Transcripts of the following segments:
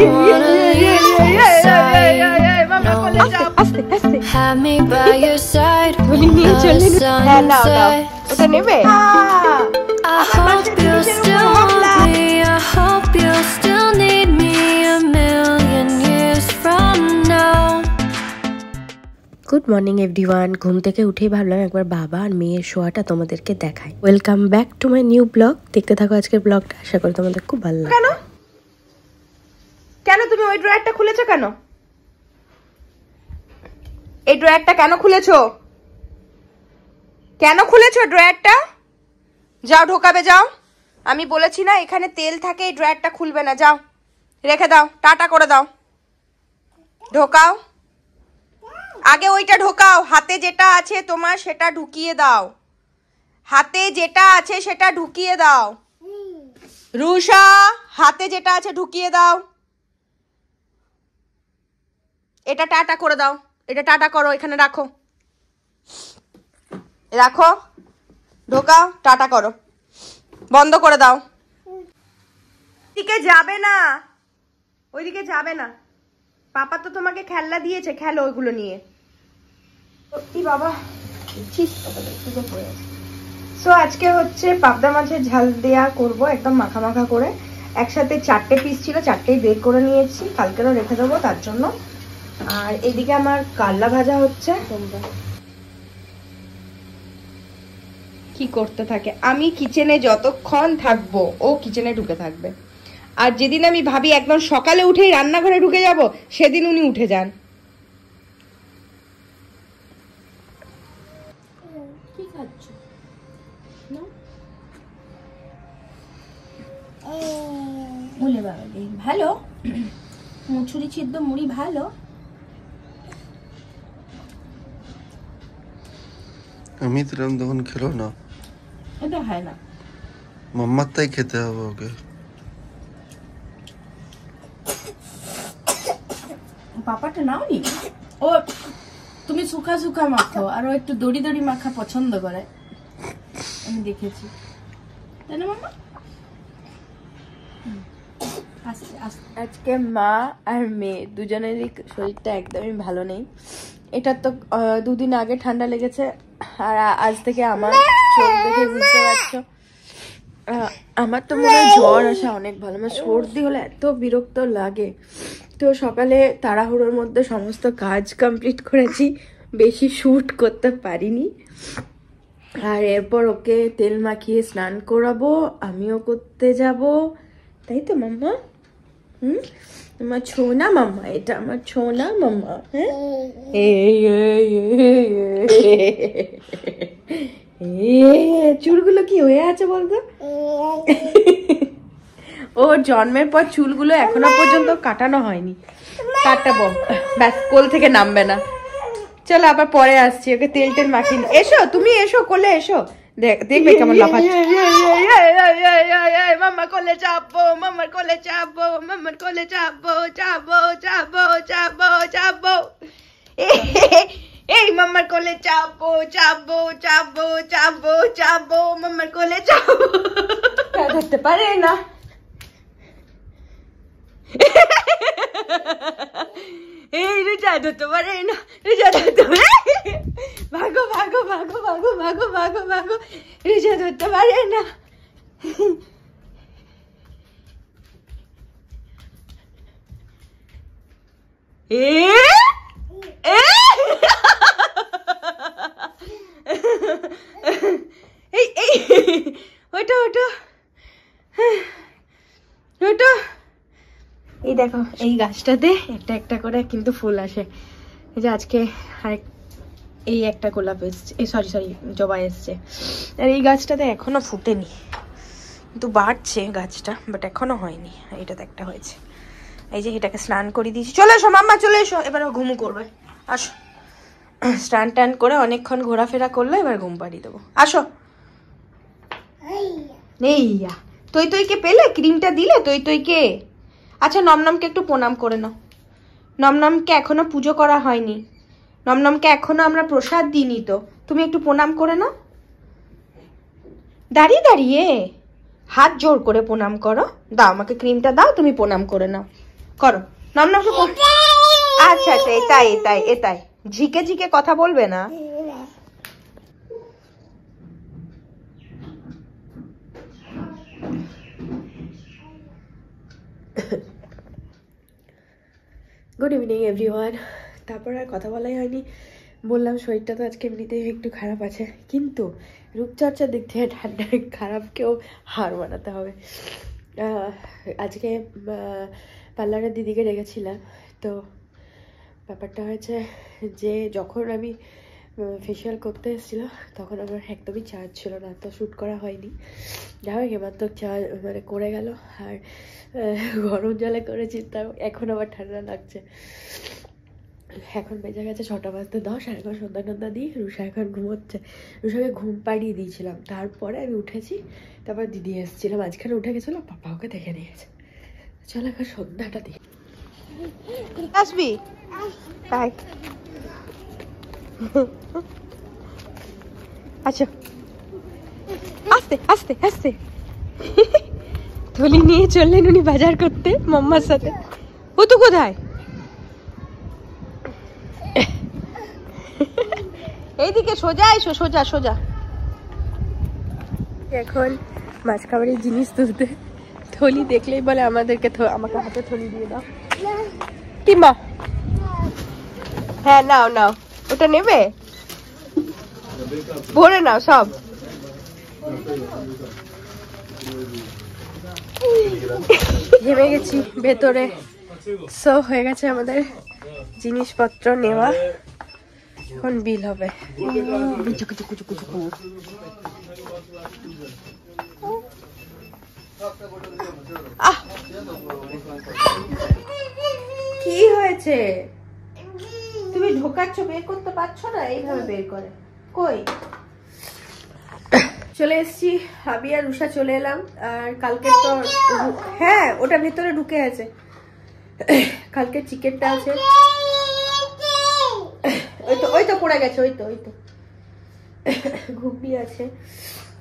wanna leave your side. No, have me by your side when the sun sets. I hope you still want me. I hope you still need me a million years from now. Good morning everyone. ঘুম থেকে উঠেই ভাবলাম একবার বাবা আর মেয়ের শোয়াটা তোমাদেরকে দেখাই। Welcome back to my new blog. দেখতে থাকো আজকের ব্লগটা, আশা করি তোমাদের খুব ভালো লাগবে। কেন তুমি ওই ড্রয়ারটা খুলেছো? কেন এই ড্রয়ারটা কেন খুলেছো? কেন খুলেছো ড্রয়ারটা? যাও ঢোকাবে, যাও। আমি বলেছি না এখানে তেল থাকে, এই ড্রয়ারটা খুলবে না। যাও রেখে দাও, টাটা করে দাও। ঢোকাও, আগে ওইটা ঢোকাও। হাতে যেটা আছে তোমার সেটা ঢুকিয়ে দাও। হাতে যেটা আছে সেটা ঢুকিয়ে দাও। রুষা, হাতে যেটা আছে ঢুকিয়ে দাও। এটা টাটা করে দাও, এটা টাটা করো, এখানে রাখো, রাখো, ঢোকাও, টাটা করো, বন্ধ করে দাও। ওইদিকে যাবে না, ওইদিকে যাবে না। পাপা তো তোমাকে খেলনা দিয়েছে, খেলো ওইগুলো নিয়ে। সত্যি বাবা, সো আজকে হচ্ছে পাবদা মাছের ঝাল দেয়া করবো, একদম মাখা মাখা করে। একসাথে 4টে পিস ছিল, 4টেই বের করে নিয়েছি, কালকেরও রেখে দেবো তার জন্য। আর এদিকে আমার কাল্লা ভাজা হচ্ছে। কি করতে থাকে, আমি কিচেনে যতক্ষণ থাকবো ও কিচেনে ঢুকে থাকবে। আর যেদিন আমি ভাবি একদম সকালে উঠেই রান্নাঘরে ঢুকে যাব, সেদিন উনি উঠে যান। কি খাচ্ছ? বলে বাবা ভালো মুছুরি ছিদ্র মুড়ি ভালো। আমি দিলাম তখন খেলো না, এটা হয় না, মাম্মার তাই খেতে হবে ওকে। পাপাটা নাও নি, ও তুমি শুকা শুকা মাখো আর ও একটু দড়ি দড়ি মাখা পছন্দ করে, আমি দেখেছি, তাই না মাম্মা? আজকে মা আর মেয়ে দুজনেরই শরীরটা একদমই ভালো নেই। এটা তো 2 দিন আগে ঠান্ডা লেগেছে, আর আজ থেকে আমার চোখ দেখে বুঝতে পারছো আমার তো মনে হয় জ্বর আসা অনেক ভালো। আমার সর্দি হলে এত বিরক্ত লাগে। তো সকালে তাড়াহুড়োর মধ্যে সমস্ত কাজ কমপ্লিট করেছি, বেশি শ্যুট করতে পারিনি। আর এরপর ওকে তেল মাখিয়ে স্নান করাবো, আমিও করতে যাব, তাই তো মাম্মা? আমার ছোনা মাম্মা, এটা আমার ছোনা মাম্মা। হ্যাঁ, চুলগুলো কি হয়ে আছে বলতো? ওর জন্মের পর চুলগুলো এখনো পর্যন্ত কাটানো হয়নি, কাটাবো, ব্যাস কোল থেকে নামবে না। চলো আবার পরে আসছি, ওকে তেল টেল মাখিয়ে। এসো তুমি, এসো কোলে এসো, দেখবে কেমন লাফাচ্ছে। মাম্মা কোলে চাপবো, মাম্মার কোলে চাপবো, মাম্মার কোলে চাপবো, চাপবো চাপবো চাপবো চাপবো, এই মাম্মার কোলে চাপবো চাপবো চাপবো চাপবো চাপবো, মাম্মার কোলে চাপবো। ধরতে পারে না, এই রিজা ধরতে পারে না, রিজা ধরতে পারে, ভাগো ভাগো ভাগো ভাগো ভাগো ভাগো ভাগো, রিজা ধরতে পারে না। ওটা ওটা ওটা, এই দেখো এই গাছটাতে একটা একটা করে কিন্তু ফুল আসে। এই যে আজকে আরেক, এই একটা গোলাপ এসছে, এই সরি জবা এসছে। আর এই গাছটাতে এখনো ফুটেনি, কিন্তু বাড়ছে গাছটা, বাট এখনো হয়নি। এটাতে একটা হয়েছে। এই যে এটাকে স্নান করে দিয়েছি। চলে এসো মাম্মা, চলে এসো, এবার ঘুমু করবে। আসো, স্নান টান করে অনেকক্ষণ ঘোরাফেরা করলে এবার ঘুম পাড়িয়ে দেবো। আসো। এইয়া তুই তুইকে পেলে, ক্রিমটা দিলে তুই তুইকে। আচ্ছা নমনমকে একটু প্রণাম করে নাও। নমনমকে এখনো পুজো করা হয়নি, নমনমকে এখনো আমরা প্রসাদ দিইনি, তো তুমি একটু প্রণাম করে নাও। দাঁড়িয়ে দাঁড়িয়ে হাত জোর করে প্রণাম করো। দাও আমাকে ক্রিমটা দাও, তুমি প্রণাম করে নাও। করো নাম নাম আচ্ছা আচ্ছা এটাই এটাই এটাই ঝিকে ঝিকে কথা বলবে না। Good evening everyone. তারপর আর কথা বলাই হয়নি, বললাম শরীরটা তো আজকে এমনিতেই একটু খারাপ আছে, কিন্তু রূপচর্চার দিক থেকে ঠান্ডার খারাপকেও হার মানাতে হবে। আজকে পার্লারের দিদিকে রেখেছিলাম, তো ব্যাপারটা হয়েছে যে যখন আমি ফেশিয়াল করতে এসেছিলো তখন আমার একদমই চার্জ ছিল না, তো শ্যুট করা হয়নি। যা হোক মারাত্মক চার্জ মানে করে গেল, আর গরম জলে করেছি, তাও এখন আবার ঠান্ডা লাগছে। এখন বেজে গেছে 6টা বাজতে 10, আর এখন সন্ধ্যা টন্ধা দিই। রুষা এখন ঘুমোচ্ছে, রুষাকে ঘুম পাড়িয়ে দিয়েছিলাম, তারপরে আমি উঠেছি, তারপর দিদি এসেছিলাম, মাঝখানে উঠে গেছিলো, পাপা ওকে দেখে নিয়েছে। চলো এখন সন্ধ্যাটা দিই। আসবি তাই আচ্ছা আস্তে আস্তে আস্তে থলি নিয়ে চললেন উনি বাজার করতে মাম্মার সাথে। ও তো কোথায়? এইদিকে সোজা এসো, সোজা সোজা। এখন মাছ খাবারের জিনিস তুলতে, থলি দেখলেই বলে আমাদেরকে আমাকে হাতে থলি দিয়ে দাও। কি মা? হ্যাঁ নাও নাও, ওটা নেবে, ভরে নাও সব। ঘেমে গেছি ভেতরে, সো হয়ে গেছে আমাদের জিনিসপত্র নেওয়া, এখন বিল হবে। কি হয়েছে? তুমি ঢোকাচ্ছ, বের করতে পারছো না, এইভাবে বের করে। কই চলে এসছি, আমি আর রুষা চলে এলাম। আর কালকে তো হ্যাঁ ওটা ভেতরে ঢুকে আছে, কালকে চিকেনটা আছে। ওই তো পড়ে গেছে, ওই তো ঘুগনি আছে।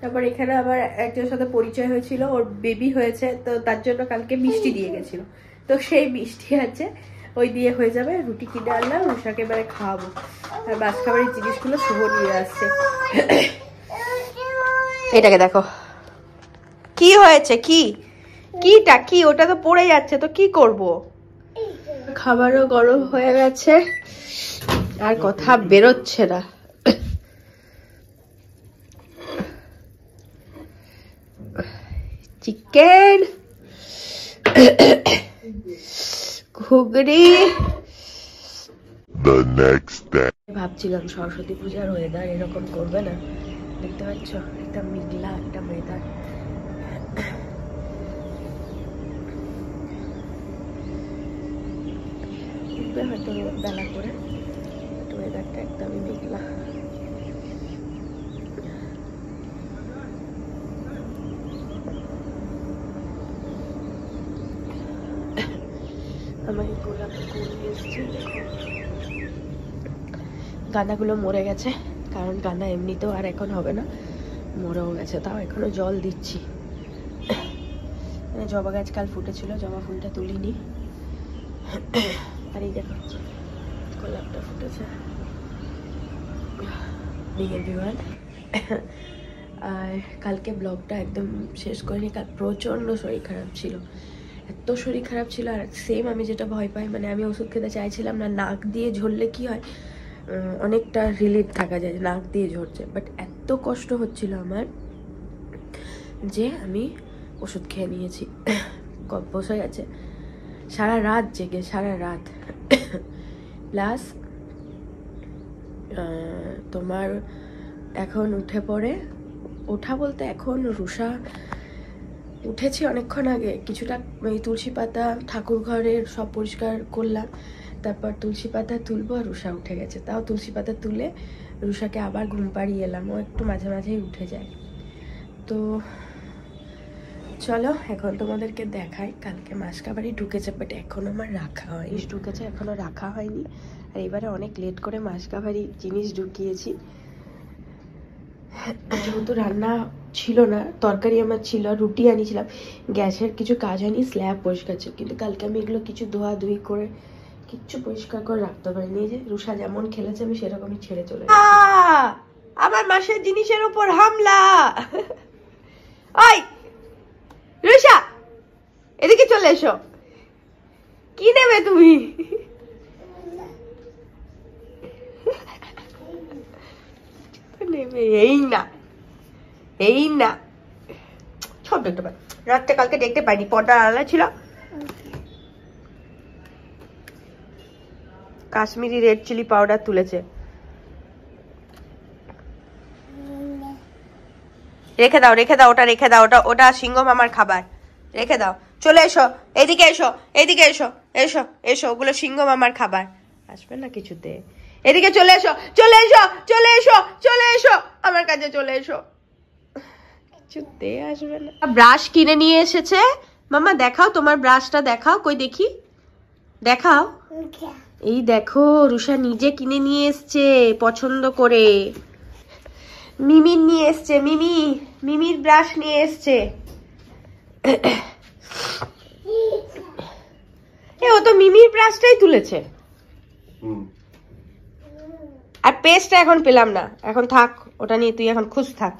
তারপর এখানে আবার একজনের সাথে পরিচয় হয়েছিল, ওর বেবি হয়েছে, তো তার জন্য কালকে মিষ্টি দিয়ে গেছিল, তো সেই মিষ্টি আছে, ওই দিয়ে হয়ে যাবে। রুটি কিনে আনলাম, রুষাকে এবারে খাওয়াবো। আর মাছ খাবারের জিনিসগুলো শুভ নিয়ে আসছে। এটাকে দেখো কি হয়েছে, কিটা কি? ওটা তো পড়ে যাচ্ছে, তো কি করব? খাবারও গরম হয়ে গেছে, আর কথা বেরোচ্ছে না। চিকেন, ঘুগনি। ভাবছিলাম সরস্বতী পূজার ওয়েদার এরকম করবে না, দেখতে পাচ্ছ একটা মেঘলা একটা ওয়েদার। হয়তো বেলা করে ওয়েদারটা একদমই মেঘলা। আমার এই গোলাপ ফুল এসছে, গাঁদাগুলো মরে গেছে, কারণ গাঁদা এমনিতেও আর এখন হবে না, মরেও গেছে, তাও এখনো জল দিচ্ছি। জবা গাছ কাল ফুটেছিল, জবা ফুলটা তুলিনি। আর এই দেখো গোলাপটা ফুটেছে। আর কালকে ব্লগটা একদম শেষ করিনি, কাল প্রচণ্ড শরীর খারাপ ছিল, এত শরীর খারাপ ছিল। আর সেম আমি যেটা ভয় পাই, মানে আমি ওষুধ খেতে চাইছিলাম না, নাক দিয়ে ঝরলে কি হয় অনেকটা রিলিফ থাকা যায়, নাক দিয়ে ঝরছে, বাট এত কষ্ট হচ্ছিল আমার যে আমি ওষুধ খেয়ে নিয়েছি। বসে গেছে সারা রাত জেগে, সারা রাত। প্লাস তোমার এখন উঠে পড়ে, ওঠা বলতে এখন রুষা উঠেছি অনেকক্ষণ আগে, কিছুটা ওই তুলসী পাতা ঠাকুর ঘরের সব পরিষ্কার করলাম, তারপর তুলসী পাতা তুলবো, আর রুষা উঠে গেছে, তাও তুলসী পাতা তুলে রুষাকে আবার ঘুম পাড়িয়ে এলাম, ও একটু মাঝে মাঝেই উঠে যায়। তো চলো এখন তোমাদেরকে দেখাই। কালকে মাছ খাবারই ঢুকেছে, বাট এখনো আমার রাখা হয়নি, ঢুকেছে এখনো রাখা হয়নি। আর এবারে অনেক লেট করে মাছ খাবারই জিনিস ঢুকিয়েছি, যেহেতু রান্না ছিল না, তরকারি আমার ছিল, রুটি আনিছিলাম, গ্যাসের কিছু কাজ হয়নি, স্ল্যাব পরিষ্কার ছিল, কিন্তু কালকে আমি এগুলো কিছু ধোয়াধুয়ি করে কিচ্ছু পরিষ্কার করে রাখতে পারিনি। যে রুষা যেমন খেলেছে আমি সেরকমই ছেড়ে চলে আমার মাসের জিনিসের উপর হামলা। ওই রুষা এদিকে চলে এসো, কি নেবে তুমি? নেবে এই না, এই না, সব দেখতে পাই। রাতটা কালকে দেখতে পাইনি, পর্দা আড়ালে ছিল। কাশ্মীরি রেড চিলি পাউডার তুলেছে, রেখে দাও, রেখে দাও, ওটা রেখে দাও, ওটা ওটা সিংহ মামার খাবার, রেখে দাও। চলে এসো, এদিকে এসো, এদিকে এসো, এসো এসো, ওগুলো সিংহ মামার খাবার। আসবে না কিছুতে, এদিকে চলে এসো, চলে এসো, চলে এসো, চলে এসো, আমার কাছে চলে এসো। কিছুতে আসবে না। ব্রাশ কিনে নিয়ে এসেছে মামা, দেখাও তোমার ব্রাশটা, দেখাও, কই দেখি, দেখাও। এই দেখো রুষা নিজে কিনে নিয়ে এসছে পছন্দ করে, মিমির নিয়ে এসছে, মিমির ব্রাশ নিয়ে এসছে। ও তো মিমির ব্রাশটাই তুলেছে, আর পেস্টটা এখন পেলাম না, এখন থাক, ওটা নিয়ে তুই এখন খুশ থাক।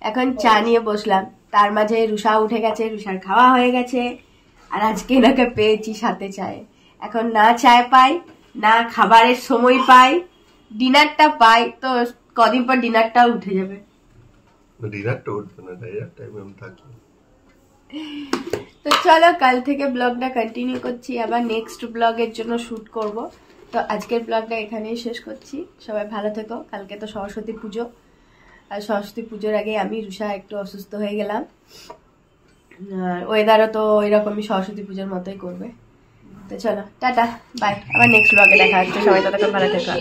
এখন চা নিয়ে বসলাম, তার মাঝে রুষা উঠে গেছে, রুষার খাওয়া হয়ে গেছে, আর আজকে এনাকে পেয়েছি সাথে চায়। এখন না চায় পাই, না খাবারের সময় পাই, ডিনারটা পাই, তো কদিন পর ডিনারটাও উঠে যাবে। ডিনারটা উঠবে না, ডিনার টাইমে আমি থাকি। তো চলো কাল থেকে ব্লগটা কন্টিনিউ করছি, আবার নেক্সট ব্লগের জন্য শুট করব। তো আজকের ব্লগটা এখানেই শেষ করছি, সবাই ভালো থেকো। কালকে তো সরস্বতী পুজো, আর সরস্বতী পুজোর আগে আমি রুষা একটু অসুস্থ হয়ে গেলাম, ওয়েদারও তো ওইরকমই সরস্বতী পুজোর মতোই করবে। তো চলো টাটা, বাই, আবার নেক্সট ব্লগে দেখা হচ্ছে, সবাই ততক্ষণ ভালো থেকো।